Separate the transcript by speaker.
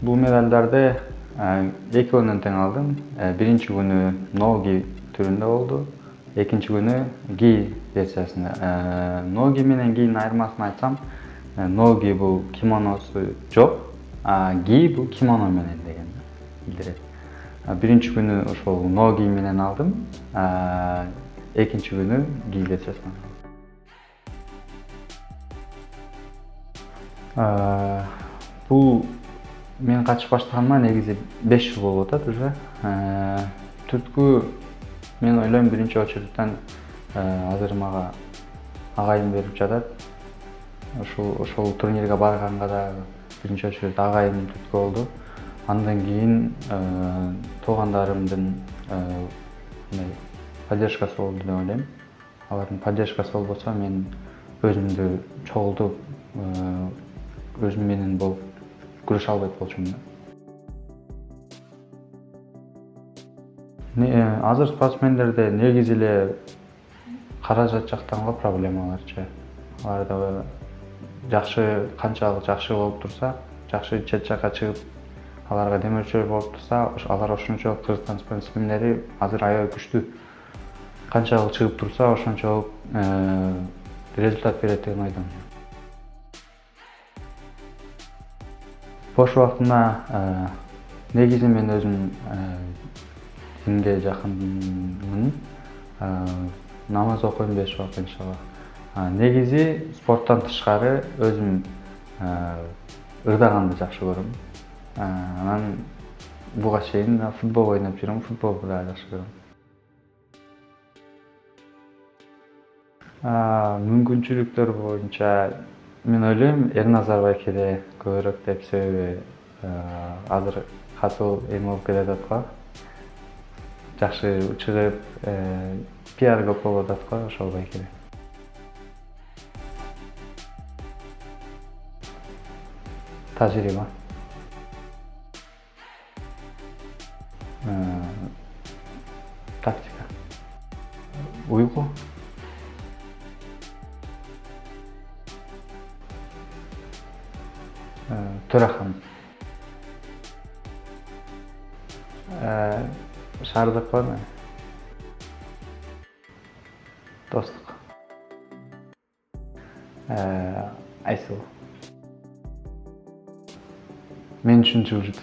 Speaker 1: Бул медалдарды экөөнүн тең алдым. Биринчи күнү ноги түрүндө болду. Экинчи күнү ги версиясында. Ноги менен гинин айырмасын айтсам, ноги бул кимоносу жок, а ги бул кимоно менен деген билдирет. Биринчи күнү ошол ноги менен алдым, экинчи күнү ги версиясын алдым. Бул мен катышып баштаганыма негизи 5 жыл болуп атат уже. Түрткү мен ойлойм биринчи очередтен азыр мага агайым берип жатат. Ошол турнирге барганга да биринчи очередте агайым түрткү болду. Андан кийин туугандарымдын поддержкасы болду деп ойлойм. Алардын поддержкасы болбосо мен өзүмдү чогултуп, өзүм менен болуп күрөшө албайт болчумун. Азыр спортсмендерде негизи эле каражат жактан го проблемаларчы. Аларда жакшы, канчалык жакшы болуп турса, жакшы чет жакка чыгып, аларга демөөрчүлөр болуп турса, алар ошончолук Кыргызстан спортсмендери азыр аябай күчтүү. Канчалык чыгып турса, ошончолук результат берет деген ойдомун. Бош убактымда негизи мен өзүм динге жакынмын. Намаз окуйм 5 убакыт иншалла. Негизи спорттон тышкары өзүм ырдаганды жакшы көрөм. Анан буга чейин футбол ойноп жүрөм, футболду да жакшы көрөм. Мүмкүнчүлүктөр боюнча мен ойлойм Эрназар Байкеде көбүрөөк деп, себеби азыр катуу эме болуп келатат го. Жакшы чыгып, пиар көп болуп атат го ошол Байкеде. Тажрыйба. Тактика. Уйку. Төрахан. Шаардык барбы? Достук. Айсыл. Мен үчүн жылжыт.